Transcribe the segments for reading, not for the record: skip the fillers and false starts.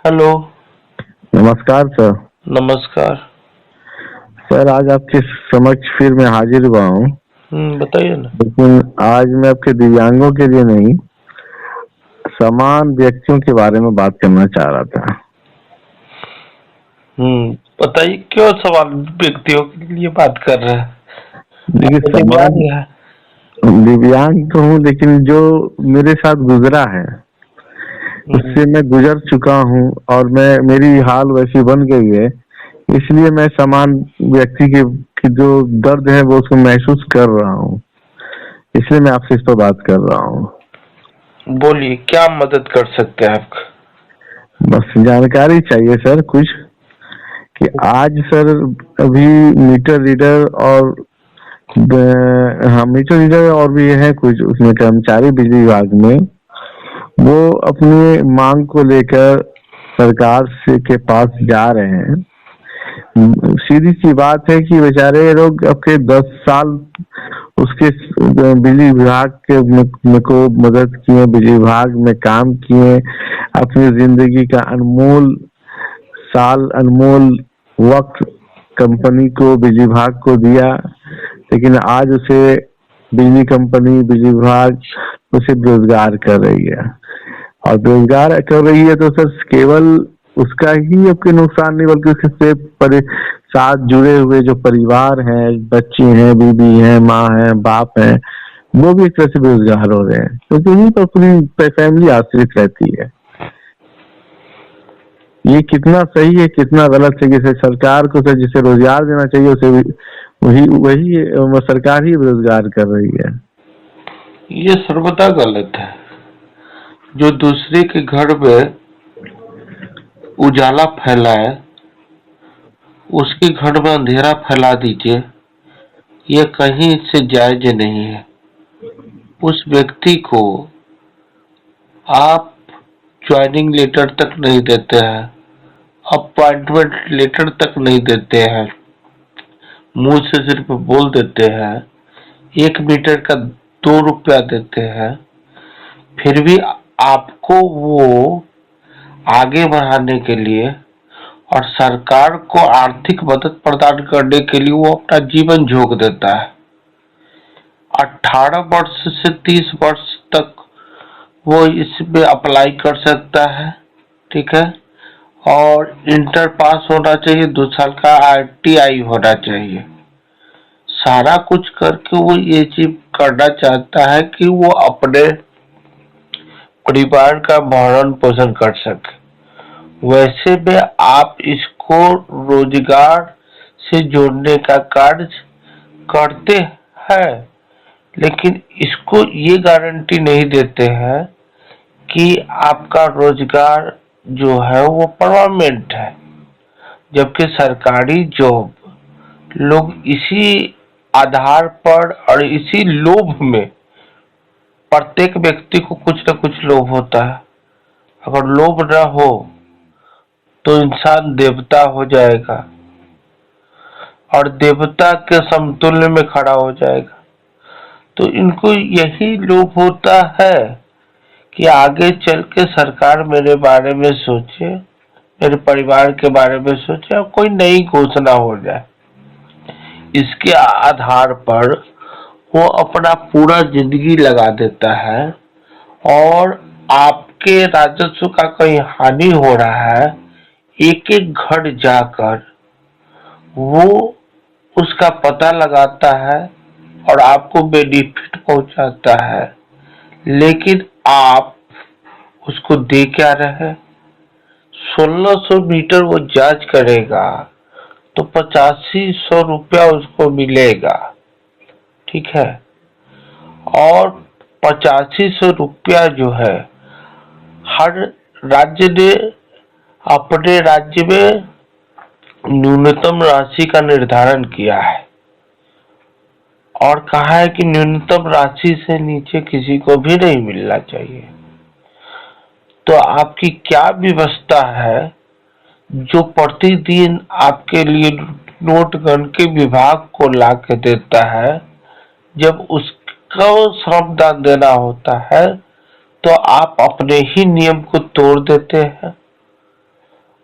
Hello. नमस्कार sir. नमस्कार। Sir आज आपके समक्ष फिर मैं हाजिर हुआ हूँ, बताइए ना। लेकिन आज मैं आपके दिव्यांगों के लिए नहीं, समान व्यक्तियों के बारे में बात करना चाह रहा था। बताइए क्यों सवाल व्यक्तियों के लिए बात कर रहे हैं। आप देखिए तो समान, दिव्यांग है। दिव्यांग तो हूँ लेकिन जो मेरे साथ गुजरा है हम्म, उससे मैं गुजर चुका हूँ और मैं मेरी हाल वैसी बन गई है, इसलिए मैं समान व्यक्ति के की जो दर्द है वो उसको महसूस कर रहा हूँ, इसलिए मैं आपसे इस पर बात कर रहा हूँ। बोलिए क्या मदद कर सकते हैं आपका। बस जानकारी चाहिए सर कुछ, कि आज सर अभी मीटर रीडर और हाँ मीटर रीडर और भी है कुछ उसमें कर्मचारी बिजली विभाग में, वो अपनी मांग को लेकर सरकार से के पास जा रहे हैं। सीधी सी बात है कि बेचारे ये लोग आपके 10 साल उसके बिजली विभाग के में को मदद किए, बिजली विभाग में काम किए, अपनी जिंदगी का अनमोल साल अनमोल वक्त कंपनी को बिजली विभाग को दिया, लेकिन आज उसे बिजली कंपनी बिजली विभाग उसे बेरोजगार कर रही है। और बेरोजगार कर रही है तो सर केवल उसका ही आपके नुकसान नहीं, बल्कि उसके साथ जुड़े हुए जो परिवार हैं, बच्चे हैं, बीबी हैं, माँ है, बाप है, वो भी एक तरह से बेरोजगार हो रहे हैं, क्योंकि उन्हीं पर पूरी फैमिली आश्रित रहती है। ये कितना सही है कितना गलत है कि सरकार को सर जिसे रोजगार देना चाहिए उसे वही वही सरकार ही बेरोजगार कर रही है। ये सर्वथा गलत है। जो दूसरे के घर में उजाला फैलाए उसके घर में अंधेरा फैला दीजिए, ये कहीं से जायज नहीं है। उस व्यक्ति को आप ज्वाइनिंग लेटर तक नहीं देते हैं, अपॉइंटमेंट लेटर तक नहीं देते हैं, मुंह से सिर्फ बोल देते हैं, 1 मीटर का 2 रुपया देते हैं, फिर भी आपको वो आगे बढ़ाने के लिए और सरकार को आर्थिक मदद प्रदान करने के लिए वो अपना जीवन झोंक देता है। 18 वर्ष से 30 वर्ष तक वो इसमें अप्लाई कर सकता है, ठीक है। और इंटर पास होना चाहिए, 2 साल का ITI होना चाहिए। सारा कुछ करके वो ये चीज करना चाहता है कि वो अपने परिवार का भरण पोषण कर सके। वैसे में आप इसको रोजगार से जोड़ने का कार्य करते हैं, लेकिन इसको ये गारंटी नहीं देते हैं कि आपका रोजगार जो है वो परमानेंट है। जबकि सरकारी जॉब लोग इसी आधार पर और इसी लोभ में, प्रत्येक व्यक्ति को कुछ न कुछ लोभ होता है। अगर लोभ न हो तो इंसान देवता हो जाएगा और देवता के समतुल्य में खड़ा हो जाएगा। तो इनको यही लोभ होता है कि आगे चल के सरकार मेरे बारे में सोचे, मेरे परिवार के बारे में सोचे और कोई नई घोषणा हो जाए। इसके आधार पर वो अपना पूरा जिंदगी लगा देता है और आपके राजस्व का कहीं हानि हो रहा है, एक एक घर जाकर वो उसका पता लगाता है और आपको बेनिफिट पहुंचाता है। लेकिन आप उसको दे क्या रहे। 1600 मीटर वो जांच करेगा तो 8500 रुपया उसको मिलेगा, ठीक है। और 8500 रुपया जो है हर राज्य ने अपने राज्य में न्यूनतम राशि का निर्धारण किया है और कहा है कि न्यूनतम राशि से नीचे किसी को भी नहीं मिलना चाहिए। तो आपकी क्या व्यवस्था है जो प्रतिदिन आपके लिए नोट गण के विभाग को ला के देता है, जब उसको श्रमदान देना होता है तो आप अपने ही नियम को तोड़ देते हैं।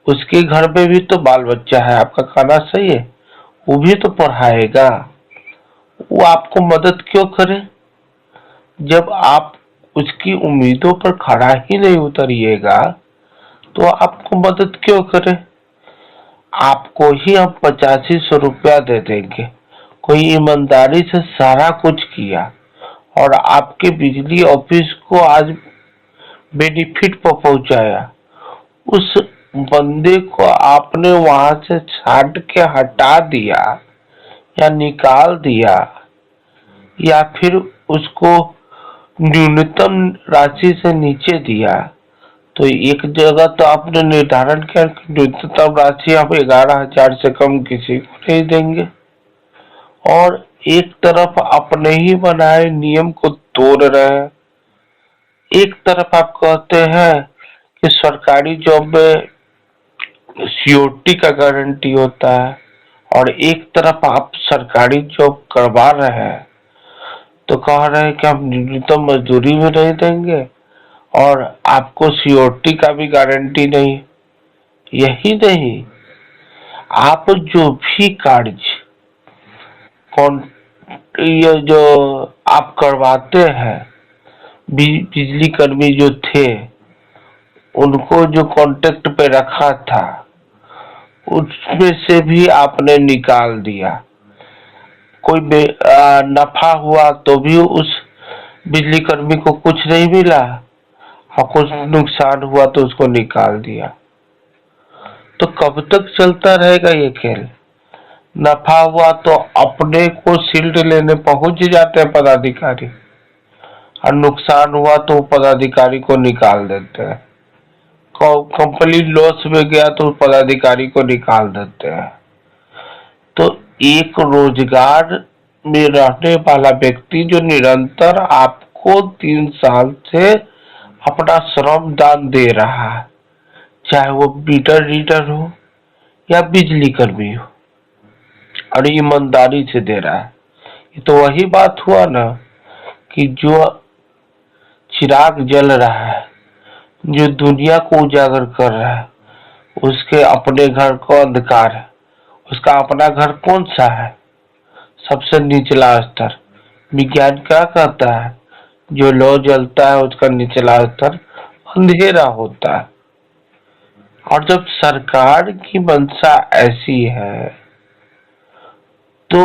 उसके घर में भी तो बाल बच्चा है, आपका कहना सही है, वो भी तो पढ़ाएगा। वो आपको मदद क्यों करे जब आप उसकी उम्मीदों पर खड़ा ही नहीं उतरिएगा, तो आपको मदद क्यों करे। आपको ही हम 8500 रुपया दे देंगे, कोई ईमानदारी से सारा कुछ किया और आपके बिजली ऑफिस को आज बेनिफिट पर पहुंचाया, उस बंदे को आपने वहां से छांट के हटा दिया या निकाल दिया या फिर उसको न्यूनतम राशि से नीचे दिया, तो एक जगह तो आपने निर्धारण किया कि न्यूनतम राशि आप 11,000 से कम किसी को नहीं देंगे, और एक तरफ अपने ही बनाए नियम को तोड़ रहे हैं। एक तरफ आप कहते हैं कि सरकारी जॉब में सीओटी का गारंटी होता है, और एक तरफ आप सरकारी जॉब करवा रहे हैं तो कह रहे हैं कि हम न्यूनतम मजदूरी भी नहीं देंगे और आपको सीओटी का भी गारंटी नहीं। यही नहीं, आप जो भी कार्य कौन ये जो आप करवाते हैं, बिजली कर्मी जो थे उनको जो कॉन्ट्रैक्ट पे रखा था उसमें से भी आपने निकाल दिया। कोई नफा हुआ तो भी उस बिजली कर्मी को कुछ नहीं मिला, और कुछ नुकसान हुआ तो उसको निकाल दिया। तो कब तक चलता रहेगा ये खेल। नफा हुआ तो अपने को शील्ड लेने पहुंच जाते हैं पदाधिकारी, और नुकसान हुआ तो पदाधिकारी को निकाल देते हैं। कंपनी लॉस में गया तो पदाधिकारी को निकाल देते हैं। तो एक रोजगार में रहने वाला व्यक्ति जो निरंतर आपको 3 साल से अपना श्रम दान दे रहा है, चाहे वो मीटर रीडर हो या बिजली कर्मी हो, और ईमानदारी से दे रहा है, ये तो वही बात हुआ ना कि जो चिराग जल रहा है, जो दुनिया को उजागर कर रहा है, उसके अपने घर को अंधकार है। उसका अपना घर कौन सा है? सबसे निचला स्तर। विज्ञान क्या कहता है? जो लौ जलता है उसका निचला स्तर अंधेरा होता है। और जब सरकार की मंशा ऐसी है तो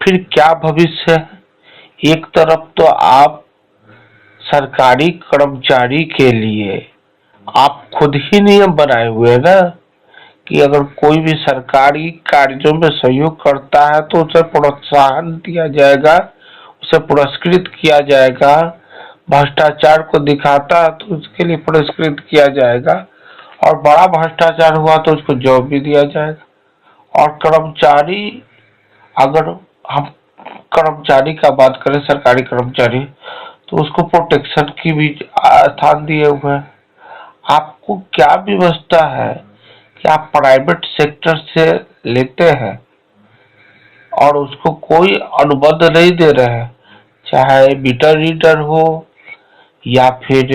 फिर क्या भविष्य है। एक तरफ तो आप सरकारी कर्मचारी के लिए आप खुद ही नियम बनाए हुए हैं ना कि अगर कोई भी सरकारी कार्यों में सहयोग करता है तो उसे प्रोत्साहन दिया जाएगा, उसे पुरस्कृत किया जाएगा। भ्रष्टाचार को दिखाता है तो उसके लिए पुरस्कृत किया जाएगा, और बड़ा भ्रष्टाचार हुआ तो उसको जॉब भी दिया जाएगा। और कर्मचारी, अगर हम कर्मचारी का बात करें, सरकारी कर्मचारी, तो उसको प्रोटेक्शन की भी स्थान दिए हुए हैं। आपको क्या व्यवस्था है कि आप प्राइवेट सेक्टर से लेते हैं और उसको कोई अनुबंध नहीं दे रहे हैं, चाहे मीटर रीडर हो या फिर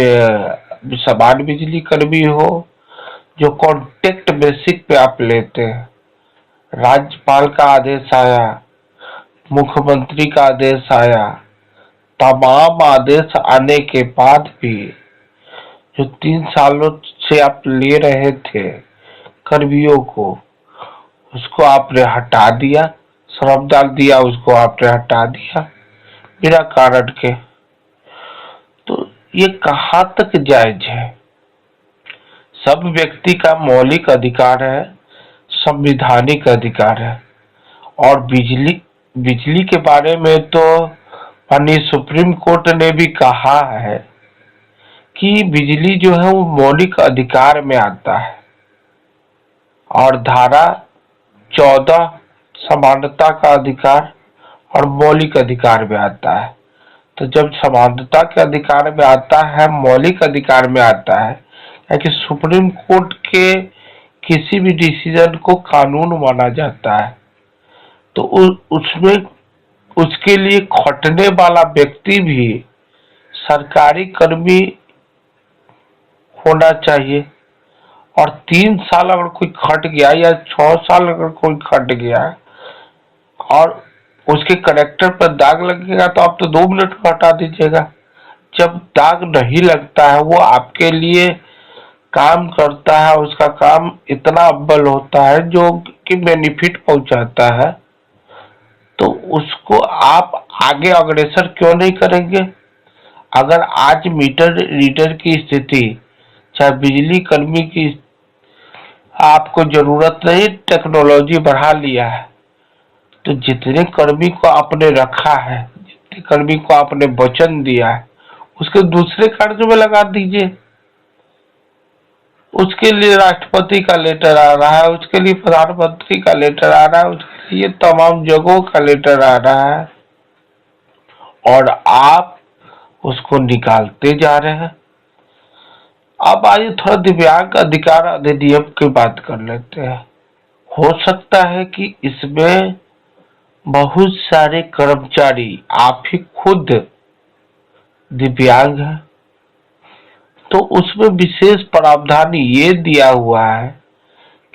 सामान्य बिजली कर्मी हो, जो कॉन्ट्रैक्ट बेसिक पे आप लेते हैं। राज्यपाल का आदेश आया, मुख्यमंत्री का आदेश आया, तमाम आदेश आने के बाद भी जो 3 सालों से आप ले रहे थे कर्मियों को, उसको आपने हटा दिया, श्रमदान दिया उसको आपने हटा दिया बिना कारण के। तो ये कहाँ तक जायज है। सब व्यक्ति का मौलिक अधिकार है, संवैधानिक अधिकार है। और बिजली बिजली के बारे में तो माननीय सुप्रीम कोर्ट ने भी कहा है कि बिजली जो है वो मौलिक अधिकार में आता है, और धारा 14 समानता का अधिकार और मौलिक अधिकार में आता है। तो जब समानता के अधिकार में आता है, मौलिक अधिकार में आता है, कि सुप्रीम कोर्ट के किसी भी डिसीजन को कानून माना जाता है, तो उसमें उसके लिए खटने वाला व्यक्ति भी सरकारी कर्मी होना चाहिए। और 3 साल अगर कोई खट गया या 6 साल अगर कोई खट गया और उसके करेक्टर पर दाग लगेगा तो आप तो 2 मिनट में हटा दीजिएगा। जब दाग नहीं लगता है, वो आपके लिए काम करता है, उसका काम इतना अव्वल होता है जो कि बेनिफिट पहुंचाता है, तो उसको आप आगे अग्रसर क्यों नहीं करेंगे? अगर आज मीटर रीडर की स्थिति, चाहे बिजली कर्मी की आपको जरूरत नहीं, टेक्नोलॉजी बढ़ा लिया है, तो जितने कर्मी को आपने रखा है, जितने कर्मी को आपने वचन दिया है, उसके दूसरे कार्य में लगा दीजिए। उसके लिए राष्ट्रपति का लेटर आ रहा है, उसके लिए प्रधानमंत्री का लेटर आ रहा है, उसके लिए तमाम जगहों का लेटर आ रहा है, और आप उसको निकालते जा रहे हैं। अब आइए थोड़ा दिव्यांग अधिकार अधिनियम की बात कर लेते हैं। हो सकता है कि इसमें बहुत सारे कर्मचारी, आप ही खुद दिव्यांग हैं, तो उसमें विशेष प्रावधान ये दिया हुआ है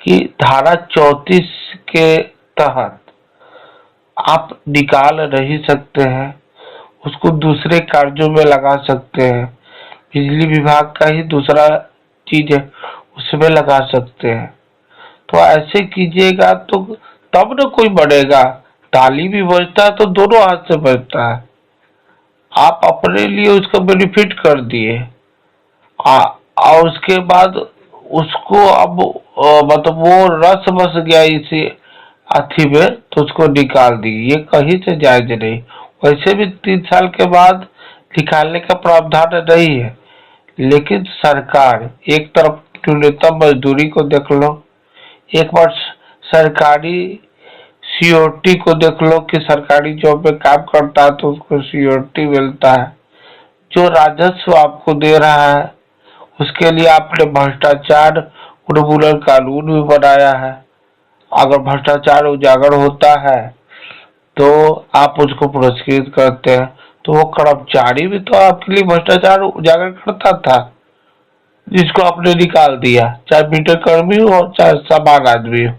कि धारा 34 के तहत आप निकाल नहीं सकते हैं, उसको दूसरे कार्यों में लगा सकते हैं। बिजली विभाग का ही दूसरा चीज है, उसमें लगा सकते हैं। तो ऐसे कीजिएगा तो तब न कोई बढ़ेगा। ताली भी बजता है तो दोनों हाथ से बजता है। आप अपने लिए उसका बेनिफिट कर दिए, और उसके बाद उसको अब मतलब वो रस बस गया इसी अथी में, तो उसको निकाल दी। ये कहीं से जायज नहीं। वैसे भी 3 साल के बाद निकालने का प्रावधान नहीं है, लेकिन सरकार एक तरफ न्यूनतम मजदूरी को देख लो, एक बार सरकारी सीओटी को देख लो कि सरकारी जॉब में काम करता है तो उसको सीओटी मिलता है। जो राजस्व आपको दे रहा है उसके लिए आपने भ्रष्टाचार उन्मूलन कानून भी बनाया है। अगर भ्रष्टाचार उजागर होता है तो आप उसको पुरस्कृत करते हैं। तो वो कर्मचारी भी तो आपके लिए भ्रष्टाचार उजागर करता था, जिसको आपने निकाल दिया, चाहे मीटर कर्मी हो चाहे सामान्य आदमी हो,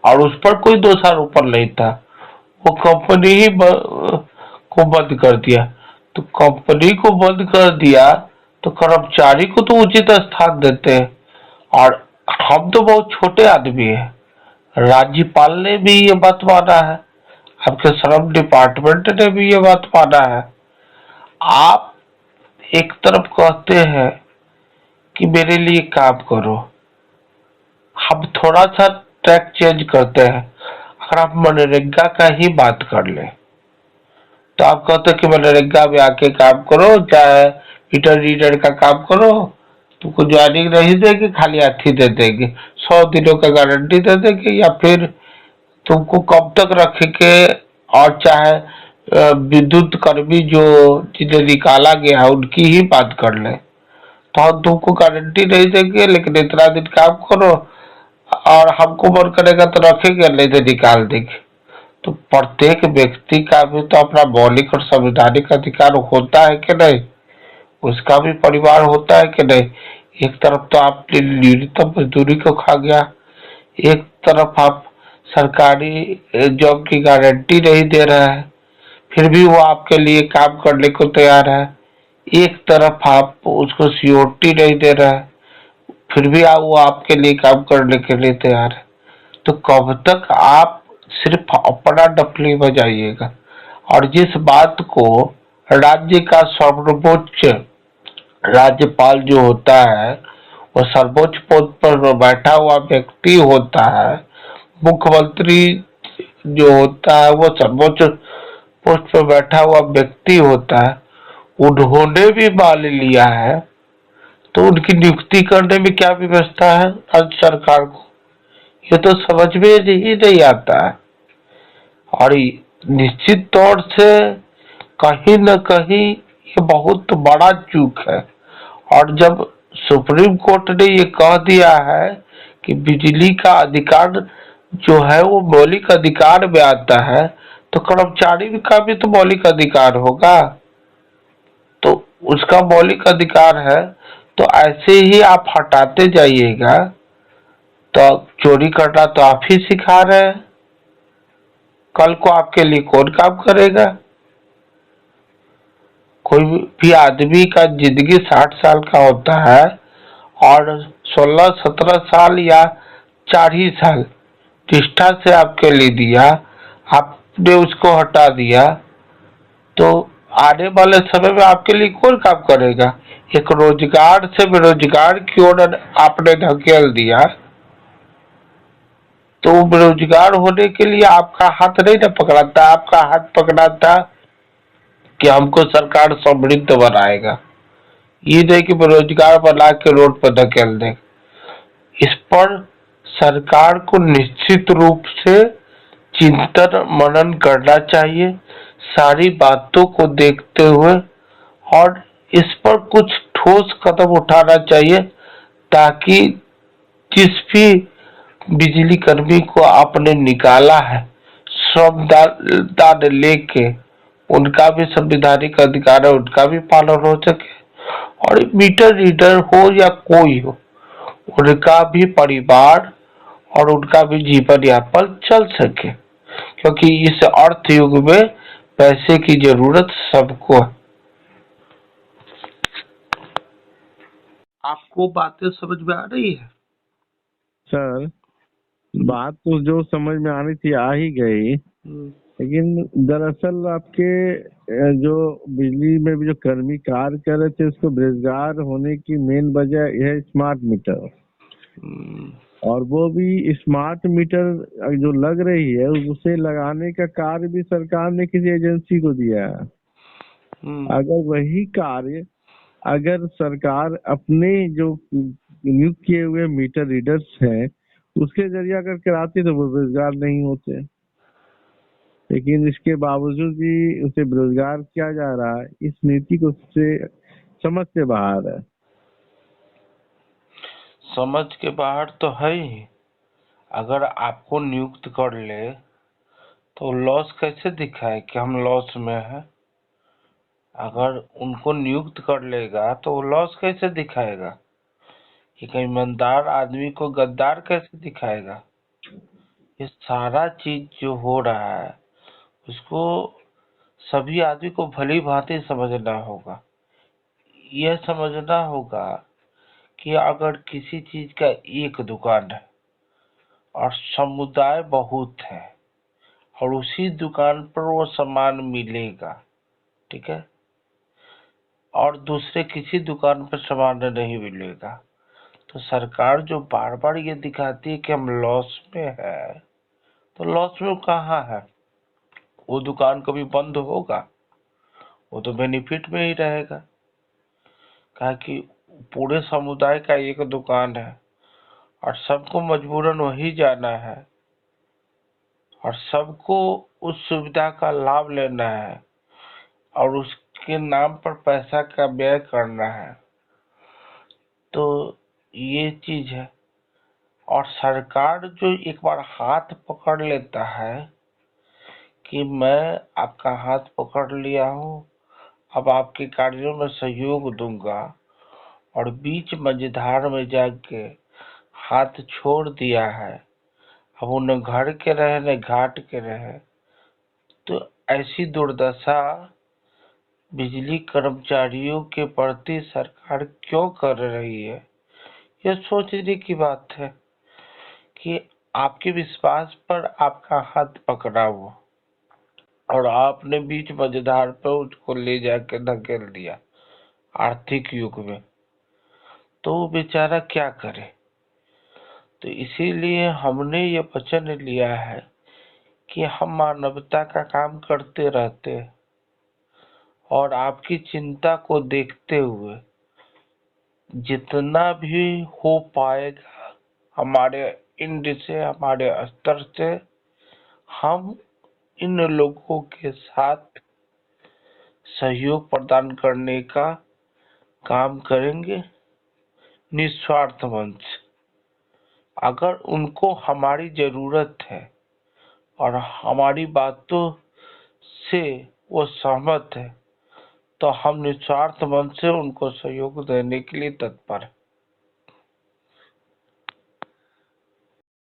और उस पर कोई दोषारोपण नहीं था। वो कंपनी ही को बंद कर दिया। तो कंपनी को बंद कर दिया तो कर्मचारी को तो उचित स्थान देते हैं। और हम तो बहुत छोटे आदमी हैं, राज्यपाल ने भी ये बात माना है, आपके श्रम डिपार्टमेंट ने भी ये बात माना है। आप एक तरफ कहते हैं कि मेरे लिए काम करो, हम थोड़ा सा ट्रैक चेंज करते हैं। अगर आप मनरेगा का ही बात कर ले तो आप कहते हैं कि मनरेगा में आके काम करो, चाहे मीटर रीडर का काम करो, तुमको ज्वाइनिंग नहीं देंगे, खाली अथी दे देंगे, 100 दिनों का गारंटी दे देंगे, या फिर तुमको कब तक रखेंगे। और चाहे विद्युत कर्मी जो जिन्हें निकाला गया है उनकी ही बात कर ले, तो हम तुमको गारंटी नहीं देंगे, लेकिन इतना दिन काम करो, और हमको मन करेगा तो रखेंगे, नहीं तो निकाल देंगे। तो प्रत्येक व्यक्ति का भी तो अपना मौलिक और संवैधानिक अधिकार होता है कि नहीं? उसका भी परिवार होता है कि नहीं? एक तरफ तो आपने न्यूनतम मजदूरी को खा गया, एक तरफ आप सरकारी जॉब की गारंटी नहीं दे रहे हैं, फिर भी वो आपके लिए काम करने को तैयार है। एक तरफ आप उसको सीओटी नहीं दे रहे हैं, फिर भी वो आपके लिए काम करने के लिए तैयार है। तो कब तक आप सिर्फ अपना डफली बजाइएगा? और जिस बात को राज्य का सर्वोच्च राज्यपाल जो होता है, वो सर्वोच्च पद पर बैठा हुआ व्यक्ति होता है, मुख्यमंत्री जो होता है वो सर्वोच्च पोस्ट पर बैठा हुआ व्यक्ति होता है, उन्होंने भी मान लिया है, तो उनकी नियुक्ति करने में क्या व्यवस्था है राज्य सरकार को? ये तो समझ में ही नहीं आता है। और निश्चित तौर से कहीं न कहीं ये बहुत बड़ा चूक है। और जब सुप्रीम कोर्ट ने ये कह दिया है कि बिजली का अधिकार जो है वो मौलिक अधिकार में आता है, तो कर्मचारी का भी तो मौलिक अधिकार होगा। तो उसका मौलिक अधिकार है तो ऐसे ही आप हटाते जाइएगा तो चोरी करना तो आप ही सिखा रहे हैं। कल को आपके लिए कौन काम करेगा? कोई भी आदमी का जिंदगी 60 साल का होता है और 16-17 साल या 4 ही साल निष्ठा से आपके लिए दिया, आपने उसको हटा दिया, तो आने वाले समय में आपके लिए कौन काम करेगा? एक रोजगार से बेरोजगार की ओर आपने धकेल दिया, तो बेरोजगार होने के लिए आपका हाथ नहीं ना पकड़ा था, आपका हाथ पकड़ा था कि हमको सरकार समृद्ध बनाएगा, ये नहीं कि बेरोजगार बना के रोड पर धकेल दे। इस पर सरकार को निश्चित रूप से चिंतन मनन करना चाहिए, सारी बातों को देखते हुए, और इस पर कुछ ठोस कदम उठाना चाहिए ताकि जिस भी बिजली कर्मी को आपने निकाला है श्रमदान लेके, उनका भी संवैधानिक अधिकार है, उनका भी पालन हो सके, और मीटर रीडर हो या कोई हो, उनका भी परिवार और उनका भी जीवन यापन चल सके, क्योंकि इस अर्थ युग में पैसे की जरूरत सबको है। आपको बातें समझ में आ रही है? सर बात तो जो समझ में आनी थी आ ही गई, लेकिन दरअसल आपके जो बिजली में भी जो कर्मी कार्य कर रहे थे उसको बेरोजगार होने की मेन वजह यह है स्मार्ट मीटर, और वो भी स्मार्ट मीटर जो लग रही है उसे लगाने का कार्य भी सरकार ने किसी एजेंसी को दिया है। अगर वही कार्य अगर सरकार अपने जो नियुक्त किए हुए मीटर रीडर्स हैं उसके जरिए अगर कराती तो वो बेरोजगार नहीं होते, लेकिन इसके बावजूद भी उसे बेरोजगार किया जा रहा है। इस नीति को उससे समझ से बाहर है। समझ के बाहर तो है ही। अगर आपको नियुक्त कर ले तो लॉस कैसे दिखाए कि हम लॉस में हैं? अगर उनको नियुक्त कर लेगा तो लॉस कैसे दिखाएगा? कि कहीं ईमानदार आदमी को गद्दार कैसे दिखाएगा? ये सारा चीज जो हो रहा है उसको सभी आदमी को भली भांति समझना होगा। यह समझना होगा कि अगर किसी चीज का एक दुकान है और समुदाय बहुत है और उसी दुकान पर वो सामान मिलेगा, ठीक है, और दूसरे किसी दुकान पर सामान नहीं मिलेगा, तो सरकार जो बार बार ये दिखाती है कि हम लॉस में है, तो लॉस में कहाँ है? वो दुकान कभी बंद होगा? वो तो बेनिफिट में ही रहेगा, कहा कि पूरे समुदाय का एक दुकान है और सबको मजबूरन वही जाना है और सबको उस सुविधा का लाभ लेना है और उसके नाम पर पैसा का व्यय करना है, तो ये चीज है। और सरकार जो एक बार हाथ पकड़ लेता है कि मैं आपका हाथ पकड़ लिया हूँ, अब आपके कार्यों में सहयोग दूंगा, और बीच मझधार में जाके हाथ छोड़ दिया है, अब उन्हें घर के रहे न घाट के रहे, तो ऐसी दुर्दशा बिजली कर्मचारियों के प्रति सरकार क्यों कर रही है? यह सोचने की बात है कि आपके विश्वास पर आपका हाथ पकड़ा हुआ और आपने बीच मझधार पर उसको ले जाके धकेल दिया आर्थिक युग में, तो वो बेचारा क्या करे? तो इसीलिए हमने ये वचन लिया है कि हम मानवता का काम करते रहते हैं और आपकी चिंता को देखते हुए जितना भी हो पाएगा हमारे एंड से, हमारे स्तर से, हम इन लोगों के साथ सहयोग प्रदान करने का काम करेंगे निस्वार्थ मन से। अगर उनको हमारी जरूरत है और हमारी बातों से वो सहमत है तो हम निस्वार्थ मन से उनको सहयोग देने के लिए तत्पर हैं।